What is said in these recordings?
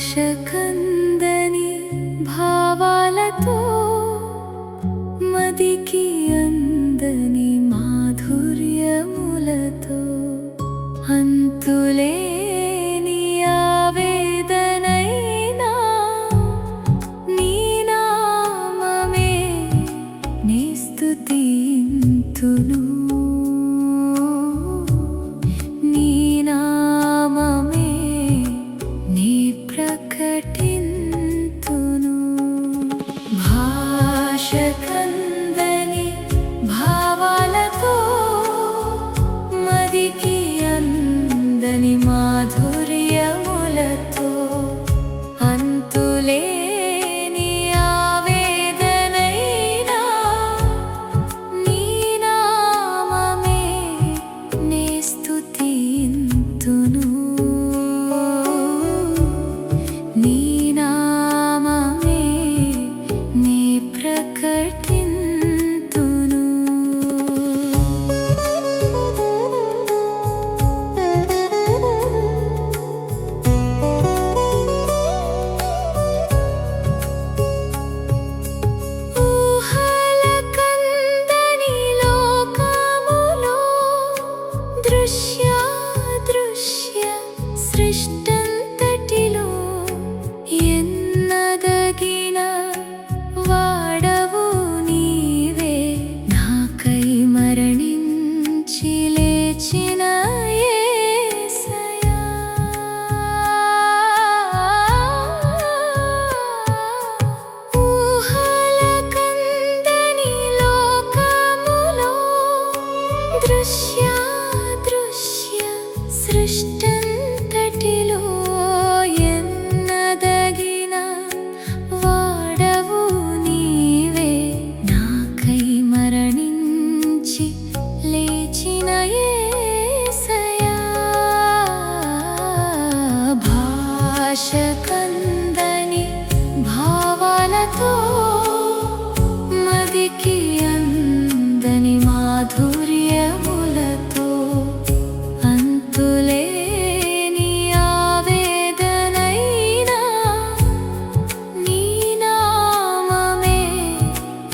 భాషకందని భావాలతో మదికి అందని మాధుర్యములతో అంతులేని ఆవేదనైనా నీ నామమే నీ స్తుతింతును భాషకందని భావాలతో మదికి అందని మాధుర్యములతో అంతులేని ఆవేదనైనా నీ నామమే నే స్తుతింతును నీ నామమే నే ప్రకటింతును. ఊహలకందని లోకములో దృశ్య సృష్టంతటిలో ఎన్నదగిన వాడవు నీవే నాకై మరణించి లేచిన యేసయ్యా. ఊహలకందని లోకములో దృశ్య సృష్టంతటిలో ఎన్నదగిన వాడవు నీవే నాకై మరణించి లేచిన యేసయ్యా. భాషకందని భావాలతో మదికి అందని మాధుర్యములతో అంతులేని ఆవేదనైనా నీ నామమే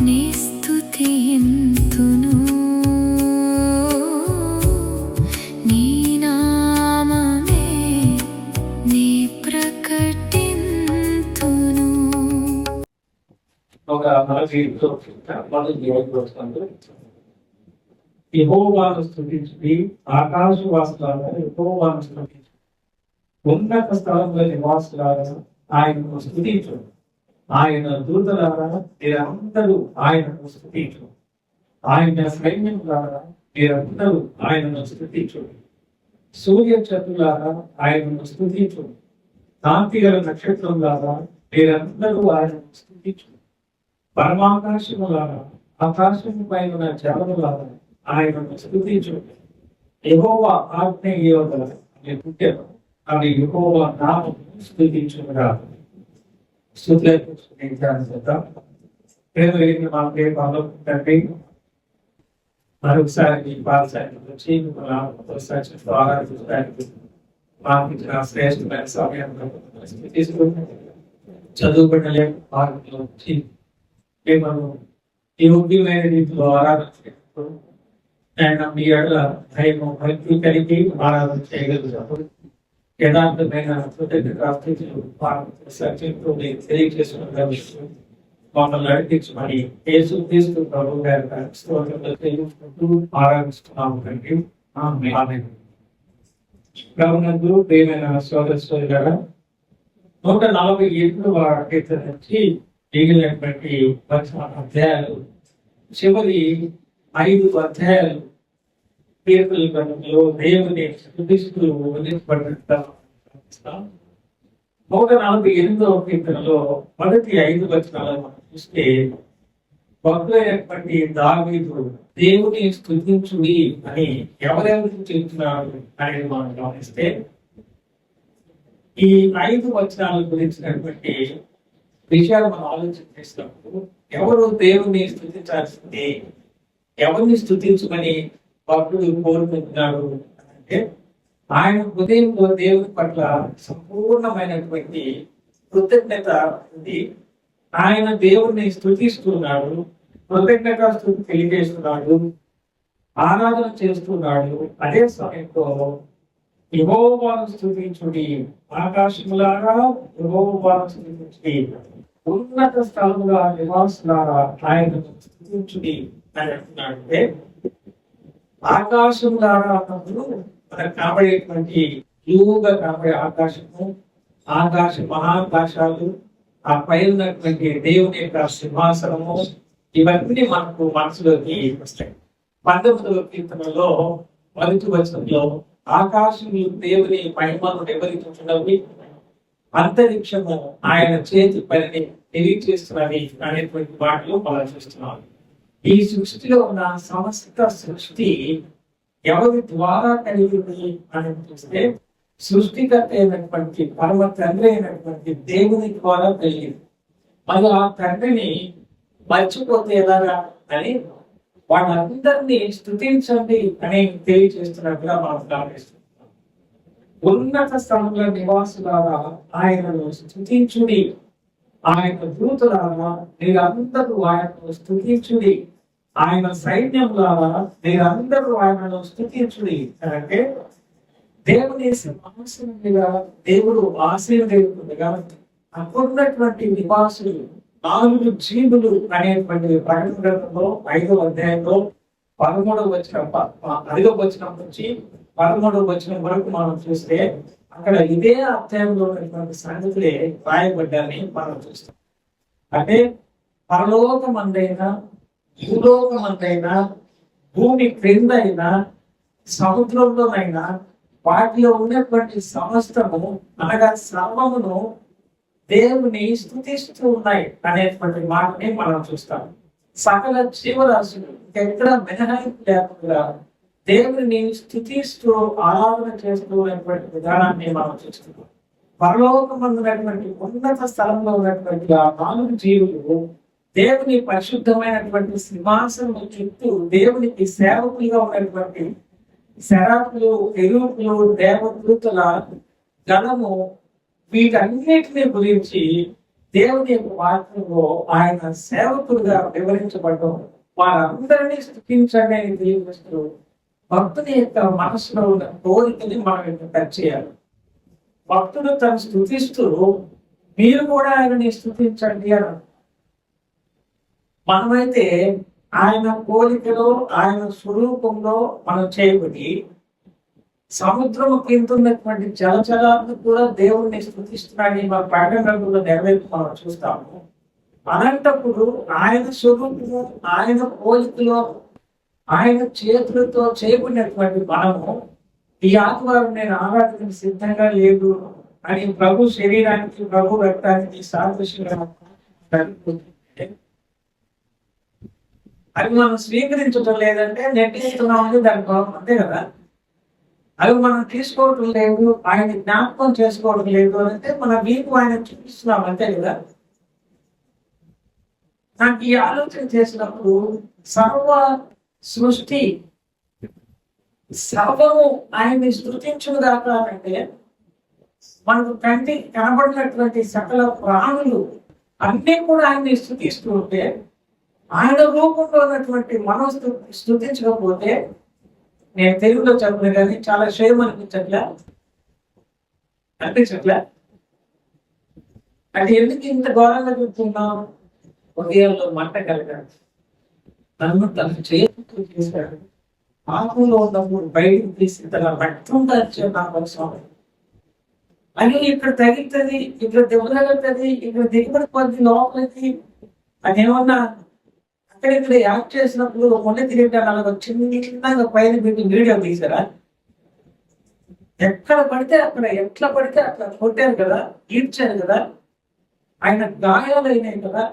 నే స్తుతింతును నీ నామమే నే ప్రకటింతును. ఒక మొదటి యెహోవాను స్తుతించుడి, ఆకాశవాసులారా యెహోవాను స్తుతించుడి, ఉన్నత స్థలంలో నివాసులారా ఆయనను స్తుతించుడి, ఆయన దూతలారా మీరందరూ ఆయనను స్తుతించుడి, ఆయన సైన్యములారా మీరందరూ ఆయనను స్తుతించుడి, సూర్య చంద్రులారా ఆయనను స్తుతించుడి, కాంతి గల నక్షత్రములారా మీరందరూ ఆయనను స్తుతించుడి, పరమాకాశములారా ఆకాశము పైన జలములారా ఆయనను స్తుతించుడి. యెహోవా ఆజ్ఞ ఇయ్యగల పుట్టాను అది యెహోవా నామమును స్తుతించునుగా. స్తుతులకు స్తుతించాల్సిద్దాం. ప్రేమ కలిగిన మా ప్రియ పరలోకపు తండ్రి, మరొకసారి మీ పాదశాలకు వచ్చి మాకు ఇచ్చిన శ్రేష్టమైన సమయంలో తీసుకుని చదువుబడిన మార్గంలో వచ్చి మేము ఈ ముఖ్యమైన రీతిలో ఆరాధన చేస్తూ ఆయన మీ ఎడల భయము భక్తి కలిగి ఆరాధన చేయగలుగుతాము. యథార్థమైన సత్యంతో తెలియజేస్తున్న మమ్మల్ని నడిపించమని యేసు క్రీస్తు ప్రభు గారి ఆరాధిస్తున్నాము తండ్రి. ఆమేన్. ప్రభునందు ప్రియమైన సోదర సోదరులారా, 147వ కీర్తన నుంచి మిగిలినటువంటి అధ్యాయాలు చివరి 5 అధ్యాయాలు కీర్తన గ్రంథంలో దేవుని స్తుతిస్తూ వదిలిపడ్డ 148వ కీర్తనలో మొదటి 5 వచనాలను మనం చూస్తే భక్తులైనటువంటి దావీదు దేవుని స్తుతించుడి అని ఎవరెవరికి చెబుతున్నారు అనేది మనం గమనిస్తే ఈ 5 వచనాల గురించినటువంటి విషయాలు మనం ఆలోచన చేసినప్పుడు ఎవరు దేవుని స్తుతించాల్సింది, ఎవరిని స్తుతించమని భక్తుడు కోరుకుంటున్నాడు అంటే ఆయన హృదయంలో దేవుని పట్ల సంపూర్ణమైనటువంటి కృతజ్ఞత ఉంది. ఆయన దేవుణ్ణి స్తుతిస్తున్నాడు, కృతజ్ఞత స్తుతి తెలియజేస్తున్నాడు, ఆరాధన చేస్తున్నాడు. అదే సమయంలో యెహోవాను స్తుతించుడి, ఆకాశములారా యెహోవాను స్తుతించుడి, ఉన్నత స్థలముల నివాసులారా ఆయనను స్తుతించుడి అని అంటున్నాడు. అంటే ఆకాశములారా అన్నప్పుడు మనకు కనబడేటువంటి యూగా కనబడే ఆకాశము, ఆకాశ మహాకాశాలు, ఆ పై ఉన్నటువంటి దేవుని యొక్క సింహాసనము, ఇవన్నీ మనకు మనసులోకి వస్తాయి. 19వ కీర్తనలో 1వ వచనంలో ఆకాశము దేవుని మహిమను వివరించుచున్నవి, అంతరిక్షము ఆయన చేతి పనిని తెలియజేస్తున్నది అనేటువంటి మాటలు మనం చూస్తున్నాం. ఈ సృష్టిలో ఉన్న సమస్త సృష్టి ఎవరి ద్వారా కలిగింది అని చూస్తే సృష్టికర్త అయినటువంటి పరమ తండ్రి అయినటువంటి దేవుని ద్వారా కలిగింది. మరి ఆ తండ్రిని మర్చిపోతే ఎలాగా అని వాళ్ళందరినీ స్తుతించండి అని తెలియజేస్తున్నట్టుగా మనం గమనిస్తున్నాం. ఉన్నత స్థలంలో నివాసులారా ఆయనను స్తుతించుడి, ఆయన దూతలారా మీరందరూ ఆయనను స్తుతించుడి, ఆయన సైన్యంలారా మీరందరూ ఆయనను స్తుతించుడి అంటే దేవుని సింహాసనం మీద దేవుడు ఆశీర్వదించుగా అప్పుడున్నటువంటి నివాసులు 4 జీవులు అనేటువంటి ప్రకటన గ్రంథంలో 5వ అధ్యాయంలో 13వ వచనం 5వ వచనం నుంచి 13వ వచనం వరకు మనం చూస్తే అక్కడ ఇదే అధ్యాయంలో ఉన్నటువంటి సంగతులే రాయబడ్డాన్ని మనం చూస్తాం. అంటే పరలోకమందైనా భూలోకమందైనా భూమి క్రింద అయినా సముద్రంలోనైనా వాటిలో ఉన్నటువంటి సమస్తము అనగా సర్వమును దేవుని స్తుతిస్తూ ఉన్నాయి అనేటువంటి మాటని మనం చూస్తాం. సకల జీవరాశులు ఎక్కడ మినహాయింపు లేకుండా దేవుని స్తుతిస్తూ ఆరాధన చేస్తూ ఉన్నటువంటి విధానాన్ని మనం చూస్తున్నాం. పరలోకమందున్నటువంటి ఉన్నత స్థలంలో ఉన్నటువంటి ఆ 4 జీవులు దేవుని పరిశుద్ధమైనటువంటి సింహాసనం చుట్టూ దేవునికి సేవకులుగా ఉన్నటువంటి శరాపులు, ఎరుపులు, దేవదూతల గణము వీటన్నిటిని గురించి దేవుని యొక్క వాక్యంలో ఆయన సేవకులుగా వివరించబడడం, వారందరినీ స్తుతించండి అని తెలియజేస్తూ భక్తుని యొక్క మనసులో ఉన్న కోరికని మనం ఇక్కడ టచ్ చేయాలి. భక్తుడు తను స్తుతిస్తూ మీరు కూడా ఆయనని స్తుతించండి అని. మనమైతే ఆయన పోలికలో ఆయన స్వరూపంలో మనం చేయబడి సముద్రం కింద ఉన్నటువంటి జలచరాలను కూడా దేవుణ్ణి స్తుతిస్తున్నాడని మన ప్రకటనలో నెరవేర్పు మనం చూస్తాము. అలాంటప్పుడు ఆయన స్వరూపము, ఆయన పోలికలో, ఆయన చేతులతో చేయబడినటువంటి మనము ఈ ఆత్మవారం నేను ఆరాధనకు సిద్ధంగా లేదు అని ప్రభు శరీరానికి, ప్రభు రక్తానికి సాదృశ్యంగా అవి మనం స్వీకరించడం లేదంటే నెట్టేస్తున్నామని దాని భావం అంతే కదా. అవి మనం తీసుకోవటం లేదు, ఆయన జ్ఞాపకం చేసుకోవడం లేదు అంటే మన వీపు ఆయన చూపిస్తున్నాం అంతే కదా. నాకు ఈ ఆలోచన చేసినప్పుడు సర్వ సృష్టి సర్వము ఆయన్ని స్తుతించును దాకా అంటే మనకు కంటికి కనబడినటువంటి సకల ప్రాణులు అన్నీ కూడా ఆయన్ని స్తుతిస్తూ ఉంటే ఆయన రూపంలో ఉన్నటువంటి మనం స్తుతించకపోతే, నేను తెలుగులో చెప్పను కానీ చాలా షేమ్ అనిపించట్లే అంటే ఎందుకు ఇంత ఘోరంగా చెప్తున్నాం? హృదయంలో మంట కలగాలి. నన్ను తన చేతులు చేశాడు, ఆకులో ఉన్నప్పుడు బయటకు తీసి తన రక్తం దాచాడు నా కోసం అని. ఇక్కడ తగులుతుంది, ఇక్కడ దెబ్బతగులుతుంది, ఇక్కడ దిగుబడి లోపలికి అదేమన్నా అక్కడ యాక్ట్ చేసినప్పుడు మొన్న తిరిగి చిన్నగా పైన పెట్టి వీడియో తీసారా? ఎక్కడ పడితే అక్కడ, ఎట్లా పడితే అట్లా కొట్టారు కదా, ఈడ్చారు కదా, ఆయన గాయాలు అయినాయి కదా,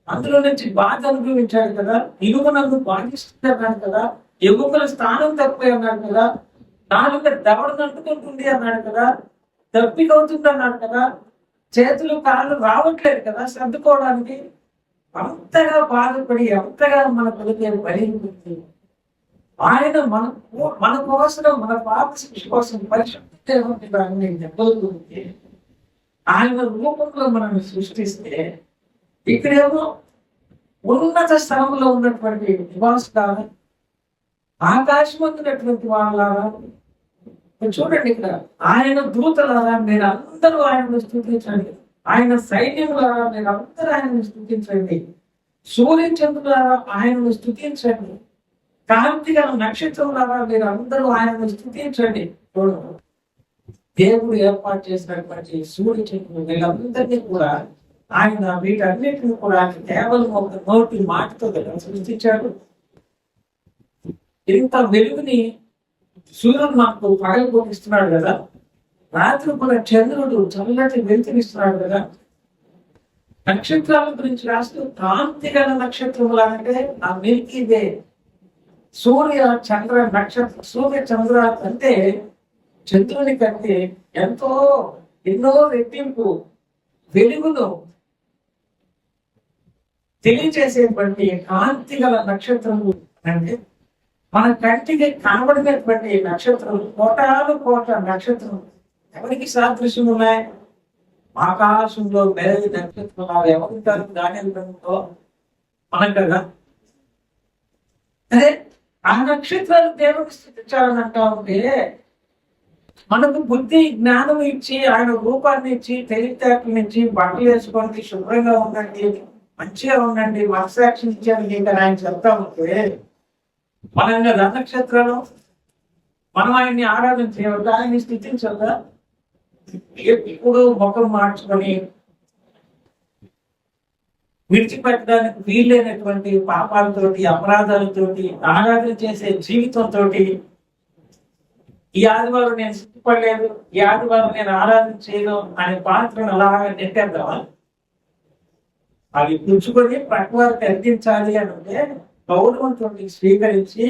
అందులో నుంచి బాధ అనుభవించాడు కదా, ఇనుము నన్ను బాధిస్తున్నాడు కదా, ఎముకల స్థానం తక్కువ అన్నాడు కదా, నాలుగు దవడను అంటుకుంటుంది అన్నాడు కదా, దప్పికవుతుంది అన్నాడు కదా, చేతులు కాళ్ళు రావట్లేదు కదా సర్దుకోవడానికి. అంతగా బాధపడి అంతగా మన కొలికే బలింది ఆయన మన కోసం, మన పాప శిక్ష కోసం పరిశుద్ధి దెబ్బలు గురించి ఆయన రూపంలో మనల్ని సృష్టిస్తే ఇక్కడేమో ఉన్నత స్థలంలో ఉన్నటువంటి నివాసులారా, ఆకాశం ఉన్నటువంటి వాళ్ళారా, చూడండి ఇక్కడ ఆయన దూతలారా మీరు అందరూ ఆయనను స్తుతించండి, ఆయన సైన్యములారా మీరు అందరూ ఆయనను స్తుతించండి, సూర్యచంద్రులారా ఆయనను స్తుతించండి, కాంతి గల నక్షత్రములారా మీరు అందరూ ఆయనను స్తుతించండి. చూడండి, దేవుడు ఏర్పాటు చేసినటువంటి సూర్యచంద్రులు వీళ్ళందరినీ కూడా ఆయన వీటన్నిటిని కూడా కేవలం ఒక నోటి మాటతో కదా సృష్టించాడు. ఇంత వెలుగుని సూర్యుడు మనకు పగలగొనిస్తున్నాడు కదా, రాత్రి కూడా చంద్రుడు చల్లటి వెలుతునిస్తున్నాడు కదా. నక్షత్రాల గురించి రాస్తూ కాంతి గల నక్షత్రములంటే ఆ మిల్కీ వే, సూర్య చంద్ర నక్షత్ర సూర్య చంద్ర అంటే చంద్రుని కంటే ఎన్నో రెట్టింపు వెలుగును తెలియచేసేటువంటి కాంతి గల నక్షత్రము. అంటే మన కంటికి కనబడినటువంటి నక్షత్రం కోట్ల నక్షత్రం ఎవరికి సాదృశ్యం ఉన్నాయి? ఆకాశంలో మెరుగు నక్షత్రం ఎవరుంటారు దాని మనం కదా. అదే ఆ నక్షత్రాలు దేవుడికి స్థితించాలని అంటా ఉంటే మనకు బుద్ధి జ్ఞానం ఇచ్చి ఆయన రూపాన్ని ఇచ్చి తెలివితేటలు ఇచ్చి బట్టలు వేసుకోండి, శుభ్రంగా ఉండండి, మంచిగా ఉండండి, మనసాక్షి ఇచ్చారు ఇంకా ఆయన చెప్తా ఉంటే మనం కదా నక్షత్రాలు మనం ఆయన్ని ఆరాధన చేయవద్దా, ఆయన్ని స్థితించవద్దా? ఇప్పుడు ముఖం మార్చుకొని విడిచిపెట్టడానికి వీల్లేనటువంటి పాపాలతోటి అపరాధాలతోటి ఆరాధన చేసే జీవితంతో ఈ ఆదివారం నేను సిద్ధపడలేదు, ఈ ఆదివారం నేను ఆరాధన చేయను అనే పాత్రను అలాగా నెట్టేద్దామా? అది పుచ్చుకొని ప్రతి వారికి అందించాలి అని అంటే గౌరవంతో స్వీకరించి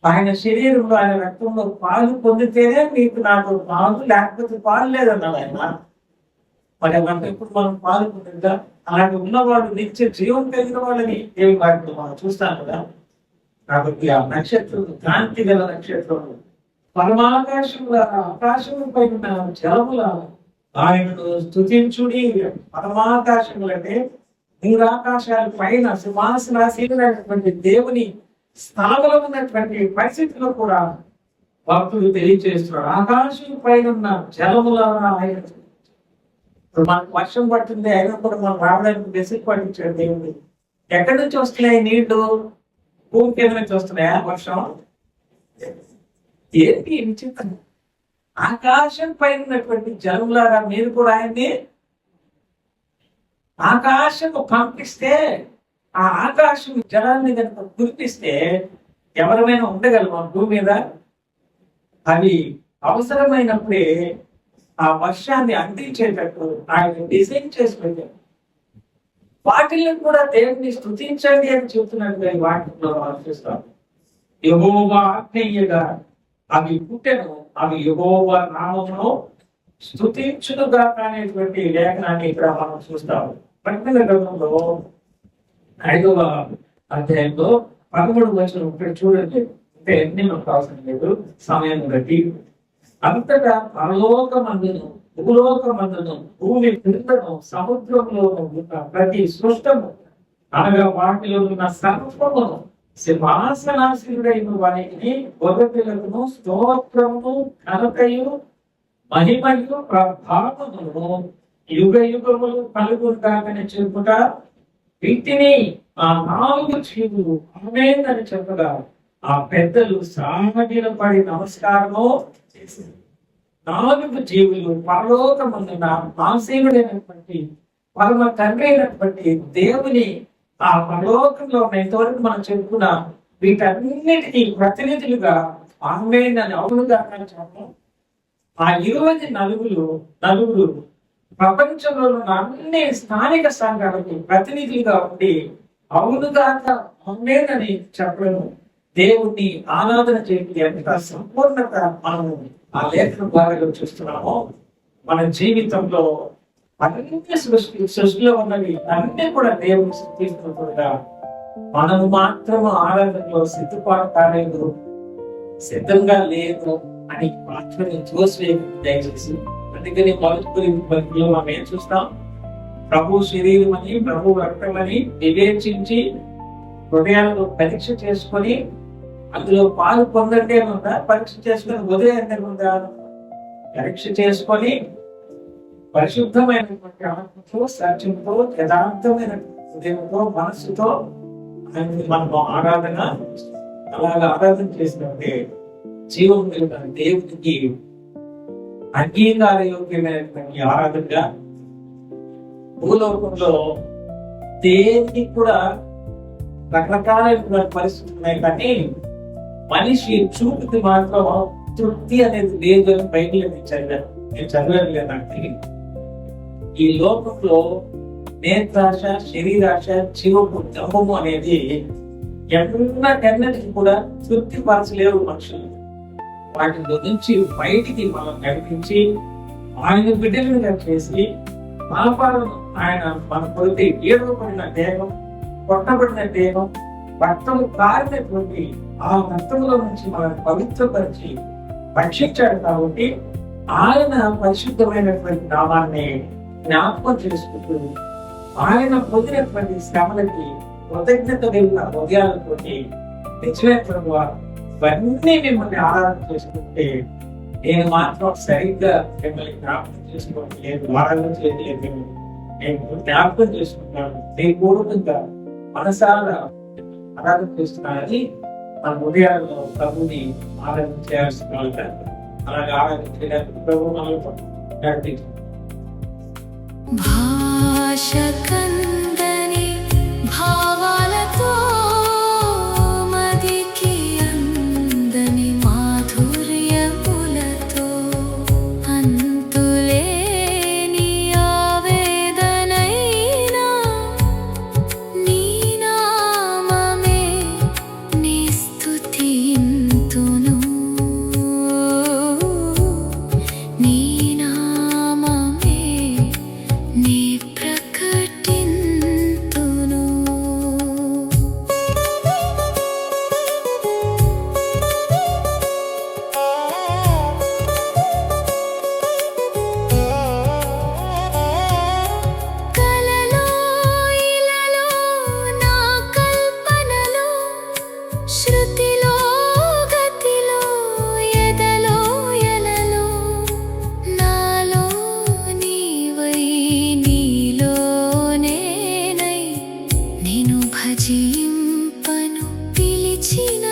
ఆయన శరీరంలో ఆయన రక్తంలో పాలు పొందితేనే మీకు నాకు పాలు, లేకపోతే పాలు లేదన్నాడు ఆయన. మరి మనకి ఇప్పుడు మనం పాలు పొందిద్దాం. అలాంటి ఉన్నవాళ్ళు నిత్య జీవం కలిగిన వాళ్ళని దేవుని వాటిలో మనం చూస్తాం కదా. కాబట్టి ఆ నక్షత్రం కాంతి గల నక్షత్రం పరమాకాశంలో ఆకాశంపై ఉన్న జలముల ఆయనను స్తుతించుడి. పరమాకాశములంటే మూడు ఆకాశాల పైన సింహాసనాసీనుడైనటువంటి దేవుని స్థానంలో ఉన్నటువంటి పరిస్థితుల్లో కూడా భక్తులు తెలియజేస్తున్నారు. ఆకాశం పైన ఉన్న జలముల ఆయన. ఇప్పుడు మనకు వర్షం పడుతుంది అయినా కూడా మనం రావడానికి బెసిక్ పట్టించాడు దేవుడు. ఎక్కడి నుంచి వస్తున్నాయి నీళ్లు? భూమి కింద నుంచి వస్తున్నాయా వర్షం? ఏంటి విచిత్రం? ఆకాశం పైన ఉన్నటువంటి జలములారా మీరు కూడా ఆయన్ని ఆకాశం పంపిస్తే, ఆ ఆకాశం జలాన్ని కనుక కురిపిస్తే ఎవరైనా ఉండగలమా భూమి మీద? అవి అవసరమైనప్పుడే ఆ వర్షాన్ని అందించేటట్టు ఆయన డిజైన్ చేసి పెట్టారు. వాటిని కూడా దేవుని స్తుతించండి అని చెబుతున్నట్టు వాటిలో ఆలోచిస్తాం. యెహోవా ఆజ్ఞయ్యగా అవి పుట్టెను, అవి యెహోవా నామమును స్తుతించునుగా అనేటువంటి లేఖనాన్ని ఇక్కడ మనం చూస్తాము. ప్రకటన గ్రంథంలో 5వ అధ్యాయంలో 13వ వచనం ఇక్కడ చూడండి. అంటే ఎన్ని మనకు అవసరం లేదు సమయం బట్టి. అంతటా పరలోకమందును భూలోకమందును భూమి క్రిందను సముద్రంలో ఉన్న ప్రతి సృష్టము అనగా వాటిలో ఉన్న సర్వమును సింహాసనాసీనుడైన వారికి గొర్రెపిల్లలను స్తోత్రమును ఘనతయు మహిమయు ప్రభావమును యుగ యుగములు కలుగుతామని చెప్పుట, వీటిని ఆ 4 జీవులు ఆమేన్ అని చెప్పగా ఆ పెద్దలు సాగిలపడి నమస్కారము చేశారు. 4 జీవులు పరలోకమందున ఆసీనుడైనటువంటి పరమ తండ్రి అయినటువంటి దేవుని ఆ పరలోకంలో ఉన్న ఇంతవరకు మనం చెప్పుకున్న వీటన్నిటికీ ప్రతినిధులుగా ఆమేన్ అని అవునుగా చెప్పడం. ఆ 20 నలుగురు ప్రపంచంలో ఉన్న అన్ని స్థానిక సంఘాలకు ప్రతినిధులుగా ఉండి అవునుగాక ఆమేన్ అని చెప్పడం దేవుణ్ణి ఆరాధన చేయడం ఎంత సంపూర్ణత మనం ఆ లేఖన భాగంలో చూస్తున్నాము. మన జీవితంలో అన్ని సృష్టిలో ఉన్నవి అన్ని కూడా దేవుని స్తుతిస్తున్నట్టుగా మనము మాత్రము ఆరాధనలో సిద్ధపాటు కాలేదు, సిద్ధంగా లేదు అని మాత్రమే చూసి దయచేసి అందుకని మొదటి మనం ఏం చూస్తాం, ప్రభు శరీరం అని, ప్రభు రక్తమని వివేచించి హృదయాలను పరీక్ష చేసుకొని అందులో పాలు పొందండి అని ఉందా, పరీక్ష చేసుకొని వదిలేయండి అని ఉందా? పరీక్ష చేసుకొని పరిశుద్ధమైనటువంటి ఆత్మతో, సత్యంతో, యథార్థమైన హృదయంతో, మనస్సుతో మనము ఆరాధన, అలాగా ఆరాధన చేసినట్టే జీవం కలిగిన దేవునికి అంగీకారయోగ్యమైనటువంటి ఆరాధనగా భూలోకంలో దేనికి కూడా రకరకాలైనటువంటి పరిస్థితులు ఉన్నాయి, కానీ మనిషి చూపుకి మాత్రం తృప్తి అనేది లేదు అని బైబిల్ నేను చదవలేదంటే ఈ లోకంలో నేత్రాశ, శరీరాశ, జీవము, దమ్మము అనేది ఎన్నటికి కూడా తృప్తి పరచలేవు మనుషులు. వాటి నుంచి బయటికి మనం కనిపించి ఆయన బిడ్డలుగా చేసి పాపాలను ఆయన మన కొద్ది ఏడవబడిన దేహం, కొట్టబడిన దేహం, రక్తము కారినటువంటి ఆ రక్తములో నుంచి మనం పవిత్రపరిచి రక్షించాడు. కాబట్టి ఆయన పరిశుద్ధమైనటువంటి నామాన్ని జ్ఞాపకం చేసుకుంటూ ఆయన పొందినటువంటి శ్రమలకి కృతజ్ఞత కలిగిన హృదయాలతో నిజమే ప్రభు ఇవన్నీ మిమ్మల్ని ఆరాధన చేసుకుంటే నేను మాత్రం సరిగ్గా మిమ్మల్ని జ్ఞాపకం చేసుకోవట్లేదు, ఆరాధన చేయలేదు, నేను జ్ఞాపకం చేసుకుంటున్నాను, నేను పూర్వకంగా మనసారా ఆరాధన చేస్తున్నానని మన హృదయాల్లో ప్రభుని ఆరాధన చేయాల్సిన వాళ్ళు. అలాగే ఆరాధన చేయడానికి ప్రభు మనల్ని నడిపించారు. భాష కందని భావాలతో మదికి అందని మాధుర్యములతో అంతులేని ఆవేదనైనా నీ నామమే నీ స్తుతింతును, నీ నామమే నీ ప్రకటింతును. కలలో ఇలలో నా కల్పనలో, శృతిలో గతిలో ఎదలో ఎలలో నాలో నీవై నీలో నేనై నిన్ను భజింపను పిలిచిన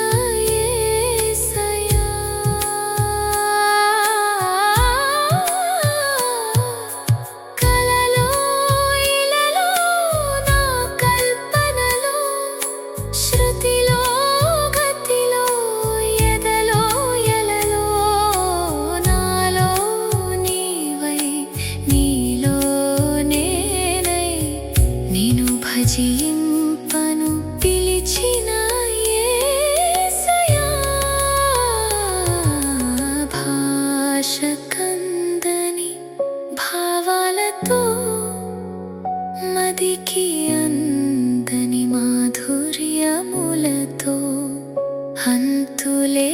యేసయ్యా. కలలో ఇలలో నా కల్పనలో, శృతిలో గతిలో ఎదలో ఎలలో నాలో నీవై నీలో నేనై నిన్ను భజింపను పిలిచిన యేసయ్యా. భాష కందని భావాలతో మదికి అందని మాధుర్యములతో అంతులే